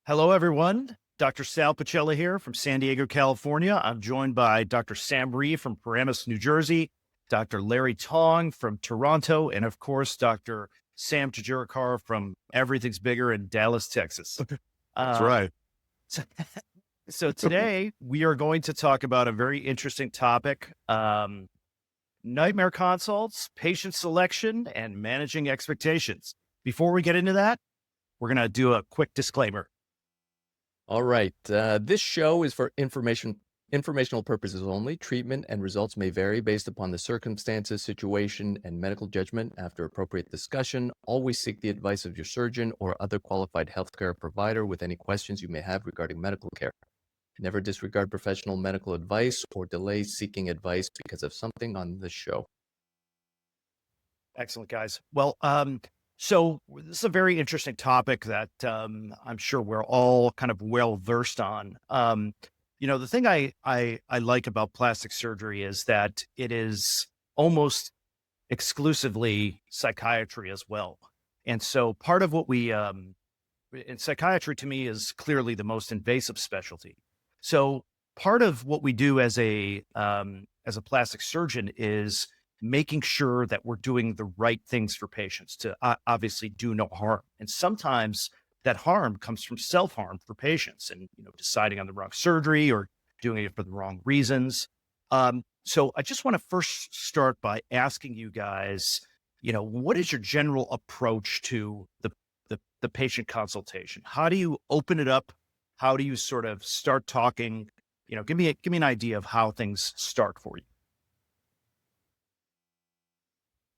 Hello, everyone. Dr. Sal Pacella here from San Diego, California. I'm joined by Dr. Sam Rhee from Paramus, New Jersey, Dr. Larry Tong from Toronto, and of course, Dr. Sam Jejurikar from Everything's Bigger in Dallas, Texas. That's Uh, right. so, so today we are going to talk about a very interesting topic, nightmare consults, patient selection, and managing expectations. Before we get into that, we're going to do a quick disclaimer. All right. This show is for informational purposes only. Treatment and results may vary based upon the circumstances, situation, and medical judgment. After appropriate discussion, always seek the advice of your surgeon or other qualified healthcare provider with any questions you may have regarding medical care. Never disregard professional medical advice or delay seeking advice because of something on this show. Excellent, guys. Well, so this is a very interesting topic that I'm sure we're all kind of well versed on. The thing I like about plastic surgery is that it is almost exclusively psychiatry as well. And so part of what we in psychiatry to me is clearly the most invasive specialty. So part of what we do as a plastic surgeon is making sure that we're doing the right things for patients to obviously do no harm. And sometimes that harm comes from self-harm for patients and, deciding on the wrong surgery or doing it for the wrong reasons. So I just want to first start by asking you guys, what is your general approach to the patient consultation? How do you open it up? How do you sort of start talking? Give me an idea of how things start for you.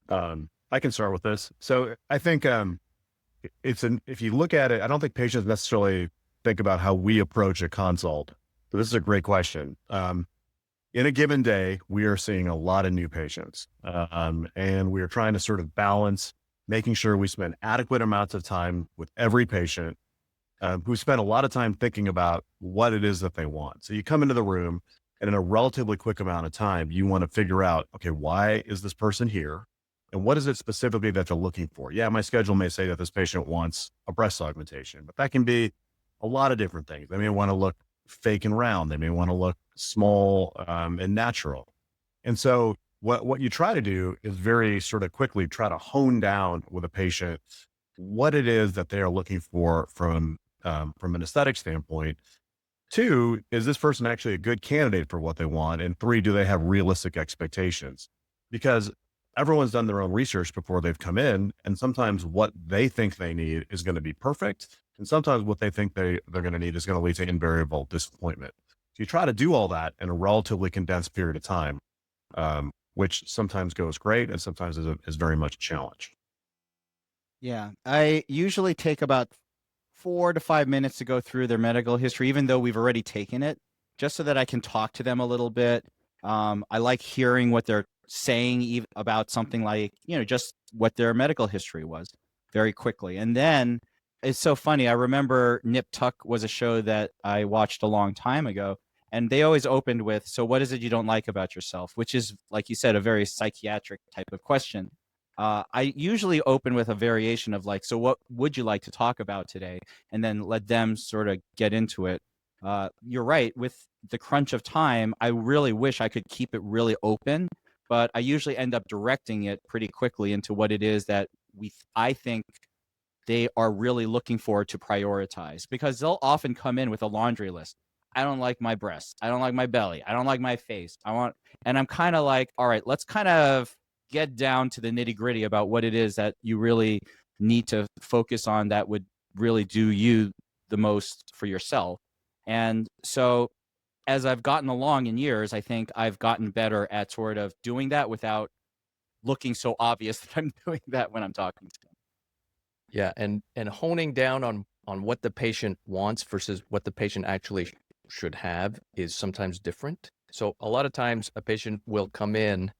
I can start with this. So I think if you look at it, I don't think patients necessarily think about how we approach a consult. So this is a great question. In a given day, we are seeing a lot of new patients, and we are trying to sort of balance making sure we spend adequate amounts of time with every patient who spend a lot of time thinking about what it is that they want. So you come into the room, and in a relatively quick amount of time, you want to figure out, okay, why is this person here? And what is it specifically that they're looking for? Yeah, my schedule may say that this patient wants a breast augmentation, but that can be a lot of different things. They may want to look fake and round. They may want to look small and natural. And so what you try to do is very sort of quickly try to hone down with a patient what it is that they are looking for from an aesthetic standpoint. 2, is this person actually a good candidate for what they want? And 3, do they have realistic expectations? Because everyone's done their own research before they've come in, and sometimes what they think they need is going to be perfect, and sometimes what they think they're going to need is going to lead to invariable disappointment. So you try to do all that in a relatively condensed period of time, which sometimes goes great and sometimes is very much a challenge. Yeah, I usually take about 4 to 5 minutes to go through their medical history, even though we've already taken it, just so that I can talk to them a little bit. I like hearing what they're saying about something like, just what their medical history was very quickly. And then it's so funny. I remember Nip Tuck was a show that I watched a long time ago, and they always opened with, so what is it you don't like about yourself? Which is, like you said, a very psychiatric type of question. I usually open with a variation of like, so what would you like to talk about today? And then let them sort of get into it. You're right. With the crunch of time, I really wish I could keep it really open, but I usually end up directing it pretty quickly into what it is that I think they are really looking for to prioritize, because they'll often come in with a laundry list. I don't like my breasts. I don't like my belly. I don't like my face. And I'm kind of like, all right, let's kind of get down to the nitty gritty about what it is that you really need to focus on that would really do you the most for yourself. And so as I've gotten along in years, I think I've gotten better at sort of doing that without looking so obvious that I'm doing that when I'm talking to them. Yeah, and honing down on what the patient wants versus what the patient actually should have is sometimes different. So a lot of times a patient will come in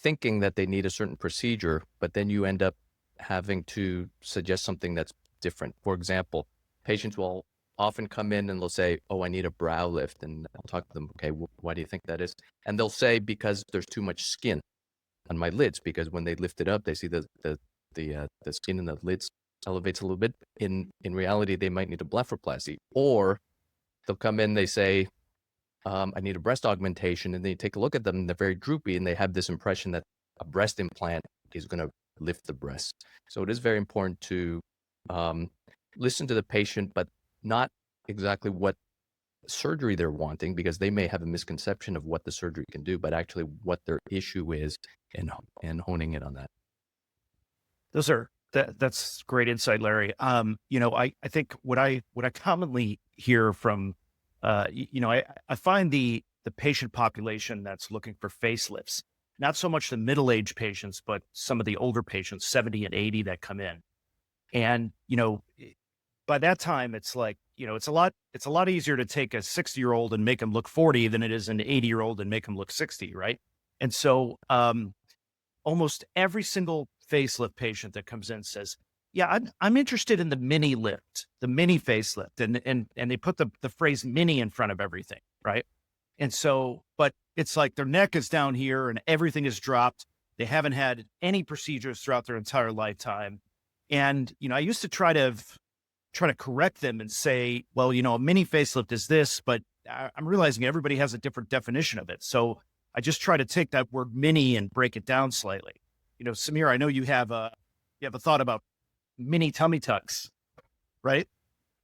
thinking that they need a certain procedure, but then you end up having to suggest something that's different. For example, patients will often come in and they'll say, oh, I need a brow lift. And I'll talk to them, okay, why do you think that is? And they'll say, because there's too much skin on my lids, because when they lift it up, they see the skin in the lids elevates a little bit. In reality, they might need a blepharoplasty, or they'll come in, they say, I need a breast augmentation, and then you take a look at them, and they're very droopy, and they have this impression that a breast implant is going to lift the breast. So it is very important to listen to the patient, but not exactly what surgery they're wanting, because they may have a misconception of what the surgery can do, but actually what their issue is, and honing in on that. That's great insight, Larry. I think what I commonly hear from, I find the patient population that's looking for facelifts, not so much the middle-aged patients, but some of the older patients, 70 and 80, that come in. And, by that time, it's like, it's a lot easier to take a 60-year-old and make them look 40 than it is an 80-year-old and make them look 60, right? And so, almost every single facelift patient that comes in says, yeah, I'm interested in the mini lift, the mini facelift. And they put the phrase mini in front of everything, right? And so, but it's like their neck is down here and everything is dropped. They haven't had any procedures throughout their entire lifetime. And, I used to try to correct them and say, well, a mini facelift is this, but I'm realizing everybody has a different definition of it. So I just try to take that word mini and break it down slightly. Samir, I know you have a thought about mini tummy tucks, right?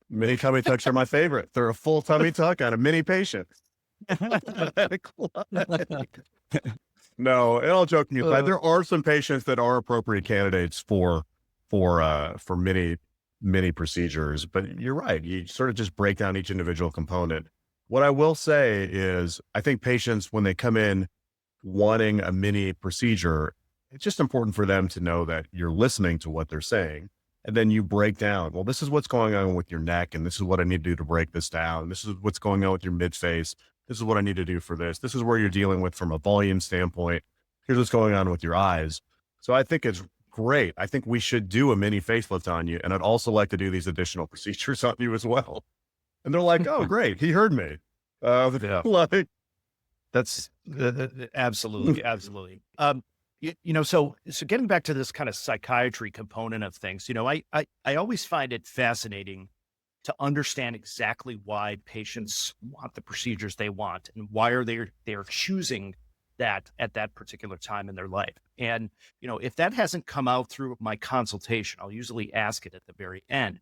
Mini tummy tucks are my favorite. They're a full tummy tuck on a mini patient. No, and all joking aside, there are some patients that are appropriate candidates for mini procedures, but you're right. You sort of just break down each individual component. What I will say is, I think patients, when they come in wanting a mini procedure, it's just important for them to know that you're listening to what they're saying. And then you break down, well, this is what's going on with your neck, and this is what I need to do to break this down. This is what's going on with your mid face. This is what I need to do for this. This is where you're dealing with from a volume standpoint. Here's what's going on with your eyes. So I think it's great. I think we should do a mini facelift on you. And I'd also like to do these additional procedures on you as well. And they're like, oh, great. He heard me. Yeah. Like, That's absolutely, absolutely. So getting back to this kind of psychiatry component of things, I always find it fascinating to understand exactly why patients want the procedures they want and why they're choosing that at that particular time in their life. And, if that hasn't come out through my consultation, I'll usually ask it at the very end.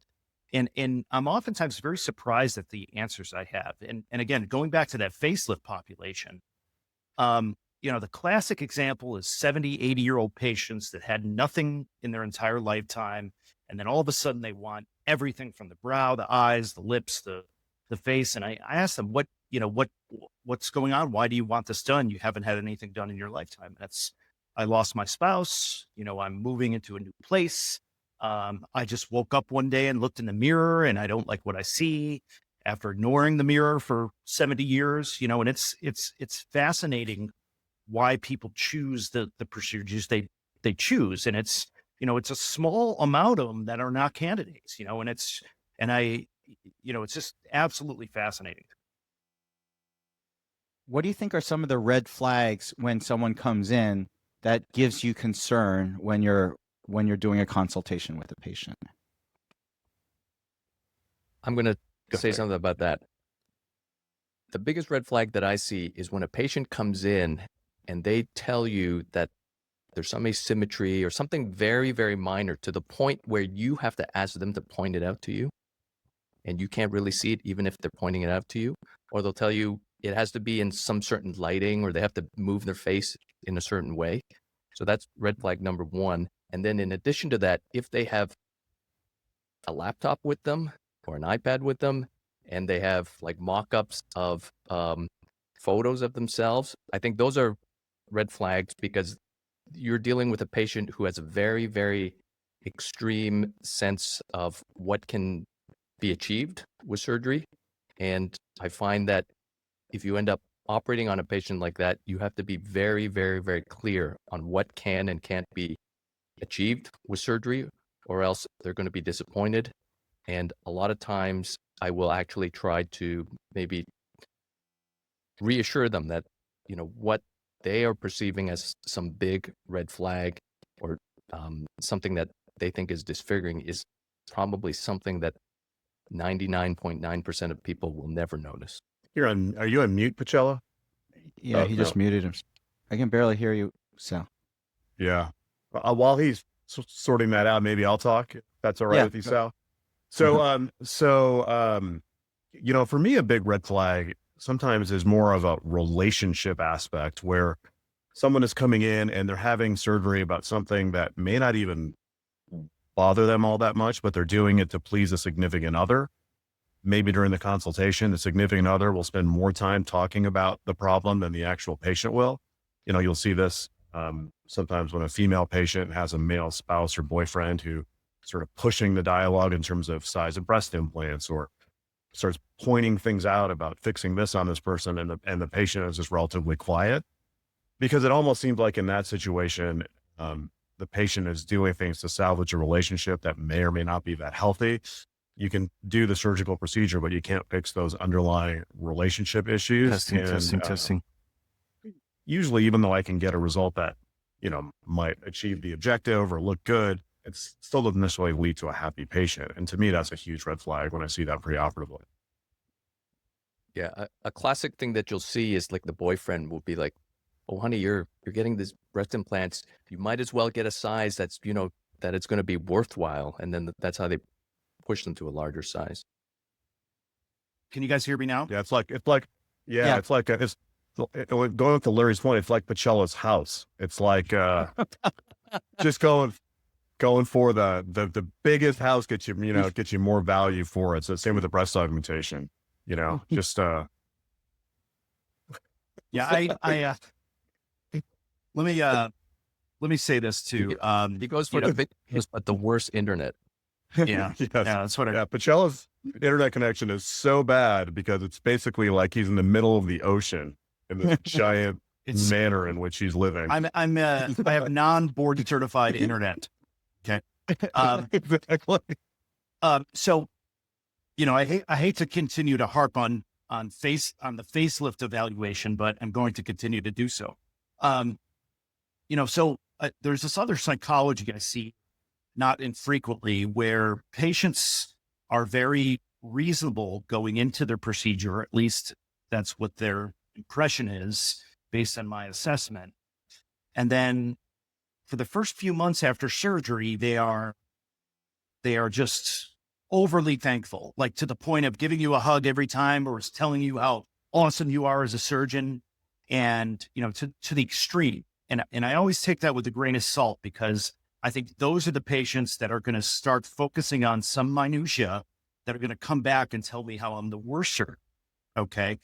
And I'm oftentimes very surprised at the answers I have. And again, going back to that facelift population, the classic example is 70, 80-year-old patients that had nothing in their entire lifetime. And then all of a sudden they want everything from the brow, the eyes, the lips, the face. And I asked them, what's going on? Why do you want this done? You haven't had anything done in your lifetime. I lost my spouse. I'm moving into a new place. I just woke up one day and looked in the mirror and I don't like what I see after ignoring the mirror for 70 years, and it's fascinating why people choose the procedures they choose. And it's a small amount of them that are not candidates, and it's just absolutely fascinating. What do you think are some of the red flags when someone comes in that gives you concern when you're doing a consultation with a patient? I'm going to say something about that. The biggest red flag that I see is when a patient comes in and they tell you that there's some asymmetry or something very, very minor, to the point where you have to ask them to point it out to you, and you can't really see it even if they're pointing it out to you. Or they'll tell you it has to be in some certain lighting, or they have to move their face in a certain way. So that's red flag number one. And then in addition to that, if they have a laptop with them or an iPad with them, and they have like mock-ups of photos of themselves, I think those are red flags, because you're dealing with a patient who has a very, very extreme sense of what can be achieved with surgery. And I find that if you end up operating on a patient like that, you have to be very, very, very clear on what can and can't be achieved with surgery, or else they're going to be disappointed. And a lot of times I will actually try to maybe reassure them that, what they are perceiving as some big red flag, or something that they think is disfiguring, is probably something that 99.9% of people will never notice. Are you on mute, Pacella? Yeah, he just No. muted him. I can barely hear you, Sal. Yeah. While he's sorting that out, maybe I'll talk. If that's all right Yeah, with you, go. Sal. So, for me, a big red flag sometimes is more of a relationship aspect where someone is coming in and they're having surgery about something that may not even bother them all that much, but they're doing it to please a significant other. Maybe during the consultation, the significant other will spend more time talking about the problem than the actual patient will. You'll see this sometimes when a female patient has a male spouse or boyfriend who sort of pushing the dialogue in terms of size of breast implants, or starts pointing things out about fixing this on this person, and the patient is just relatively quiet, because it almost seems like in that situation, the patient is doing things to salvage a relationship that may or may not be that healthy. You can do the surgical procedure, but you can't fix those underlying relationship issues. Testing. Usually, even though I can get a result that, might achieve the objective or look good, it still doesn't necessarily lead to a happy patient. And to me, that's a huge red flag when I see that preoperatively. Yeah, a classic thing that you'll see is like the boyfriend will be like, "Oh, honey, you're getting these breast implants. You might as well get a size that's that it's going to be worthwhile." And then that's how they push them to a larger size. Can you guys hear me now? Yeah, it's like Yeah. it's like it's going to Larry's point. It's like Pacella's house. It's like just going for the biggest house gets you more value for it. So same with the breast augmentation. Just Yeah, let me say this too. He goes for the biggest, but the worst internet. Yeah, yes. yeah, that's what I. Yeah, Pacella's internet connection is so bad because it's basically like he's in the middle of the ocean in this giant manner in which he's living. I have non-board certified internet. Okay. Exactly. So, I hate to continue to harp on the facelift evaluation, but I'm going to continue to do so. There's this other psychology I see not infrequently where patients are very reasonable going into their procedure, or at least that's what their impression is based on my assessment. And then for the first few months after surgery, they are just overly thankful, like to the point of giving you a hug every time, or telling you how awesome you are as a surgeon, and, to the extreme. And I always take that with a grain of salt, because I think those are the patients that are going to start focusing on some minutia that are going to come back and tell me how I'm the worst surgeon. Okay.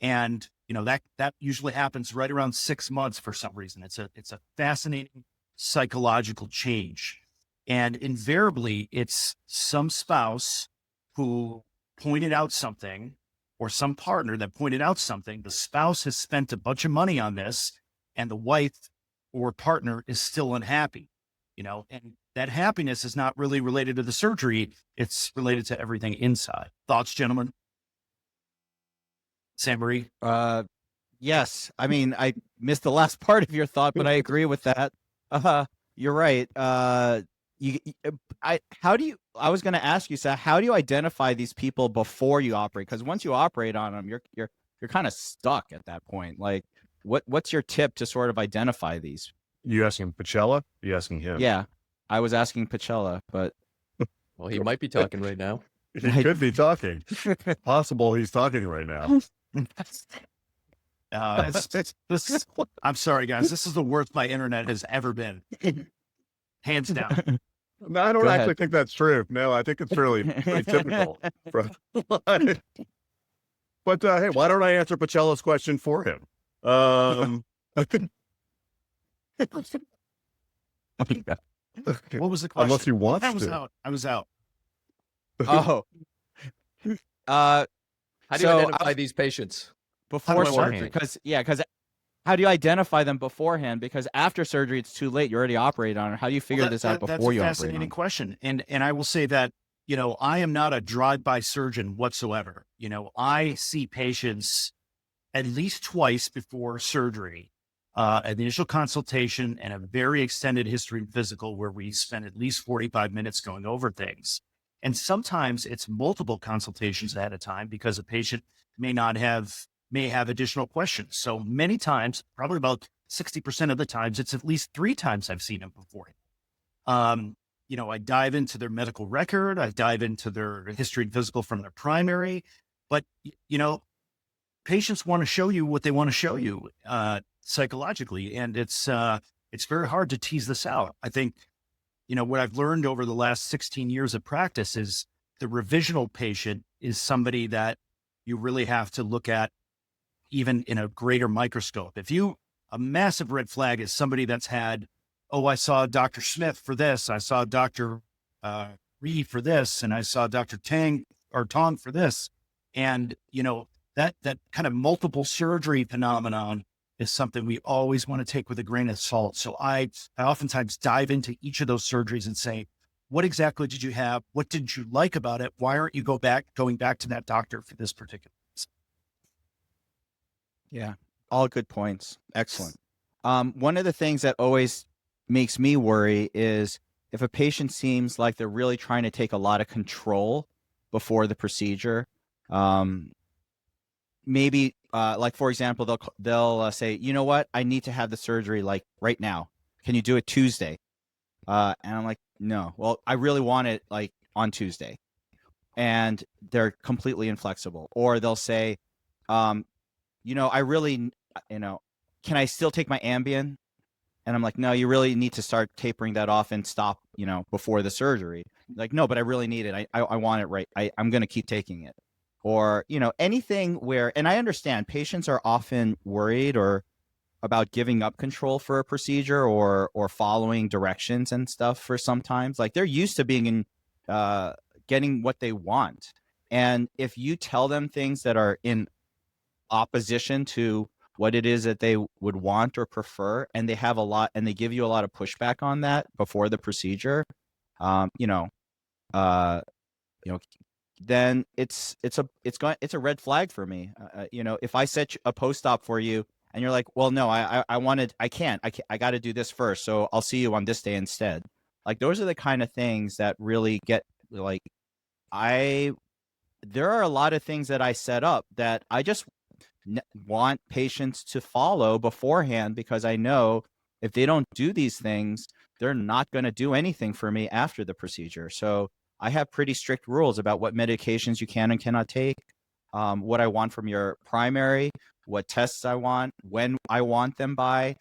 And, that usually happens right around 6 months for some reason. It's a fascinating psychological change. And invariably it's some spouse who pointed out something, or some partner that pointed out something. The spouse has spent a bunch of money on this, and the wife or partner is still unhappy, and that happiness is not really related to the surgery. It's related to everything inside. Thoughts, gentlemen? Saint-Marie? Yes. I mean, I missed the last part of your thought, but I agree with that. You're right. I was going to ask you, Sal, how do you identify these people before you operate? Because once you operate on them, you're kind of stuck at that point. Like, what's your tip to sort of identify these? You asking Pacella? You asking him? Yeah, I was asking Pacella, but Well, he might be talking right now. He could be talking. Possible he's talking right now. I'm sorry, guys. This is the worst my internet has ever been. Hands down. No, I don't actually think that's true. No, I think it's pretty typical. But hey, why don't I answer Pacella's question for him? What was the question? Unless he wants I was out. oh, How do you So, identify these patients? before do I work surgery, it? because how do you identify them beforehand? Because after surgery, it's too late. You already operated on it. How do you figure this out before you operate? That's a fascinating question. And I will say that, I am not a drive-by surgeon whatsoever. I see patients at least twice before surgery, an initial consultation and a very extended history and physical, where we spend at least 45 minutes going over things. And sometimes it's multiple consultations at a time because a patient may have additional questions. So many times, probably about 60% of the times, it's at least 3 times I've seen him before. I dive into their medical record, I dive into their history and physical from their primary, but patients want to show you what they want to show you psychologically, and it's very hard to tease this out. I think what I've learned over the last 16 years of practice is the revisional patient is somebody that you really have to look at even in a greater microscope. A massive red flag is somebody that's had, oh, I saw Dr. Smith for this, I saw Dr. Rhee for this, and I saw Dr. Tong for this. And, that kind of multiple surgery phenomenon is something we always want to take with a grain of salt. So I oftentimes dive into each of those surgeries and say, what exactly did you have? What did you like about it? Why aren't you going back to that doctor for this particular reason? Yeah, all good points. Excellent. One of the things that always makes me worry is if a patient seems like they're really trying to take a lot of control before the procedure. Maybe, like for example, they'll say, you know what, I need to have the surgery like right now. Can you do it Tuesday? And I'm like, no. Well, I really want it like on Tuesday, and they're completely inflexible. Or they'll say, I really, can I still take my Ambien? And I'm like, no, you really need to start tapering that off and stop, before the surgery. Like, no, but I really need it. I want it right. I'm going to keep taking it. Or, anything where, and I understand patients are often worried or about giving up control for a procedure or following directions and stuff for sometimes. Like they're used to being getting what they want. And if you tell them things that are in opposition to what it is that they would want or prefer, and they have a lot, and they give you a lot of pushback on that before the procedure, then it's a red flag for me. If I set a post-op for you and you're like, well, no, I got to do this first, so I'll see you on this day instead. Like those are the kind of things that really get like, there are a lot of things that I set up that I just want patients to follow beforehand, because I know if they don't do these things, they're not going to do anything for me after the procedure. So I have pretty strict rules about what medications you can and cannot take, what I want from your primary, what tests I want, when I want them by,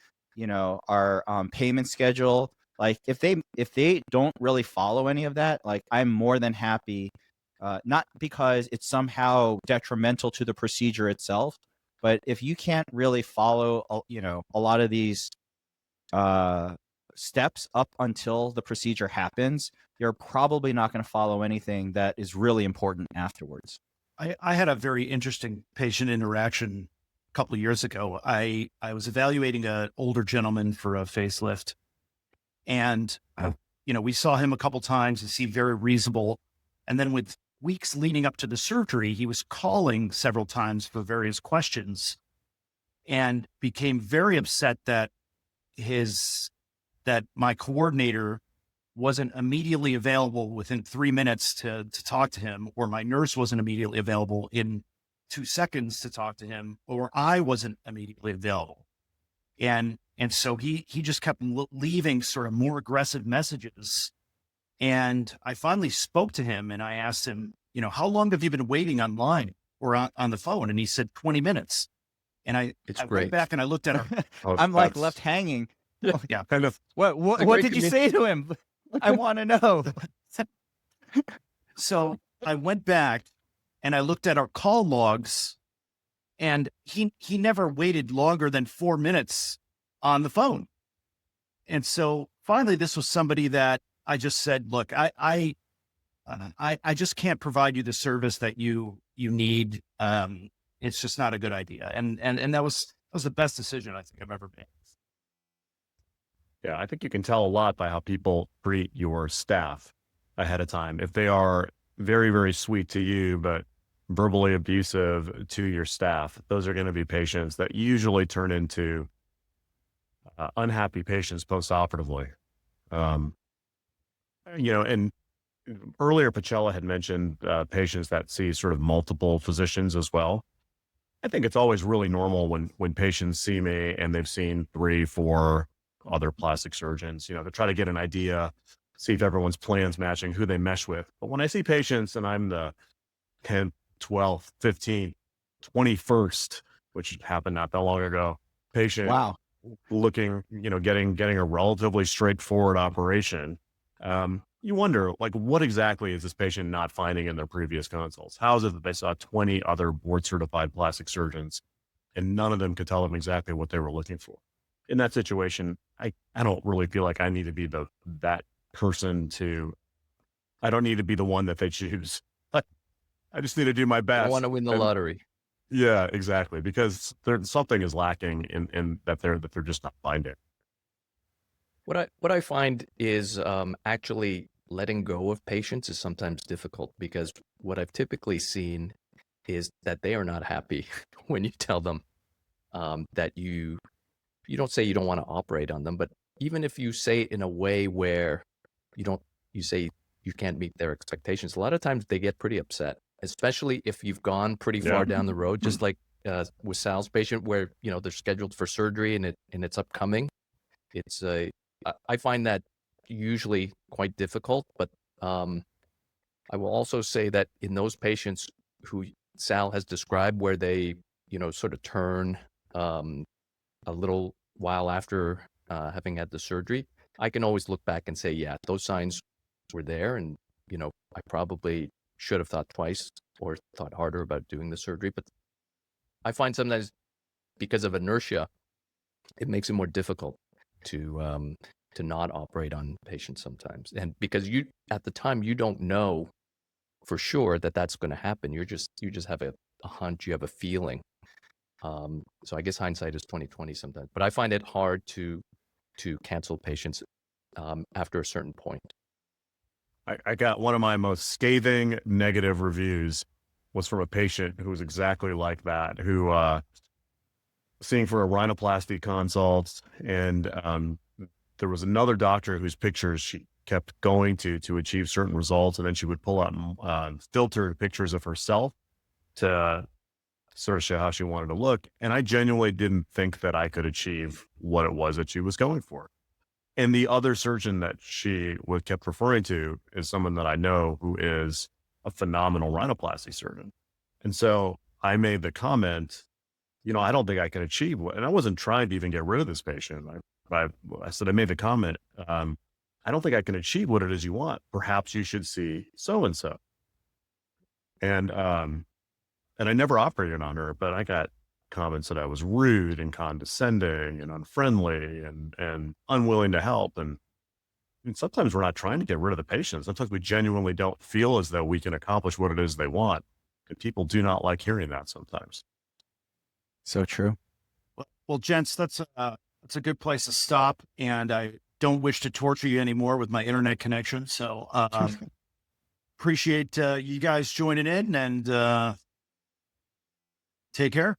our payment schedule. Like if they don't really follow any of that, like I'm more than happy, not because it's somehow detrimental to the procedure itself, but if you can't really follow, a lot of these steps up until the procedure happens, you're probably not going to follow anything that is really important afterwards. I had a very interesting patient interaction a couple of years ago. I was evaluating an older gentleman for a facelift, and we saw him a couple times. He seemed very reasonable, and then with weeks leading up to the surgery, he was calling several times for various questions, and became very upset that my coordinator wasn't immediately available within 3 minutes to talk to him, or my nurse wasn't immediately available in 2 seconds to talk to him, or I wasn't immediately available. And so he just kept leaving sort of more aggressive messages. And I finally spoke to him and I asked him, how long have you been waiting online or on the phone? And he said 20 minutes. And I went back and I looked at him. I'm like left hanging. Yeah. Kind of. What did you say to him? I want to know. So I went back and I looked at our call logs, and he never waited longer than 4 minutes on the phone. And so finally, this was somebody that I just said, look, I just can't provide you the service that you need. It's just not a good idea. And that was the best decision I think I've ever made. Yeah, I think you can tell a lot by how people treat your staff ahead of time. If they are very, very sweet to you, but verbally abusive to your staff, those are going to be patients that usually turn into unhappy patients post-operatively. And earlier Pacella had mentioned patients that see sort of multiple physicians as well. I think it's always really normal when patients see me and they've seen 3, 4 other plastic surgeons, to try to get an idea, see if everyone's plans matching, who they mesh with. But when I see patients and I'm the 10th, 12th, 15th, 21st, which happened not that long ago, patient Wow. looking, getting a relatively straightforward operation. You wonder, like, what exactly is this patient not finding in their previous consults? How is it that they saw 20 other board certified plastic surgeons and none of them could tell them exactly what they were looking for? In that situation, I don't really feel like I need to be that person I don't need to be the one that they choose. I just need to do my I best. want to win the And lottery. yeah, exactly. Because something is lacking in that they're just not finding. What I find is actually letting go of patients is sometimes difficult because what I've typically seen is that they are not happy when you tell them that you don't say you don't want to operate on them, but even if you say it in a way where you say you can't meet their expectations, a lot of times they get pretty upset, especially if you've gone pretty Yeah. far down the road, just like with Sal's patient where, they're scheduled for surgery and it's upcoming. I find that usually quite difficult, but I will also say that in those patients who Sal has described where they, sort of turn a little while after having had the surgery, I can always look back and say, yeah, those signs were there. And, I probably should have thought twice or thought harder about doing the surgery. But I find sometimes because of inertia, it makes it more difficult to not operate on patients sometimes. And because at the time, you don't know for sure that that's going to happen. You just have a hunch, you have a feeling. So I guess hindsight is 20/20 sometimes, but I find it hard to cancel patients after a certain point. I got one of my most scathing negative reviews was from a patient who was exactly like that, who seeing for a rhinoplasty consult, and there was another doctor whose pictures she kept going to achieve certain results, and then she would pull out filtered pictures of herself to sort of show how she wanted to look. And I genuinely didn't think that I could achieve what it was that she was going for. And the other surgeon that she kept referring to is someone that I know who is a phenomenal rhinoplasty surgeon. And so I made the comment, I don't think I can achieve and I wasn't trying to even get rid of this patient. I said, I made the comment, I don't think I can achieve what it is you want. Perhaps you should see so-and-so. And I never operated on her, but I got comments that I was rude and condescending and unfriendly and unwilling to help. And sometimes we're not trying to get rid of the patient. Sometimes we genuinely don't feel as though we can accomplish what it is they want. And people do not like hearing that sometimes. So true. Well, gents, that's a good place to stop. And I don't wish to torture you anymore with my internet connection. So appreciate you guys joining in and take care.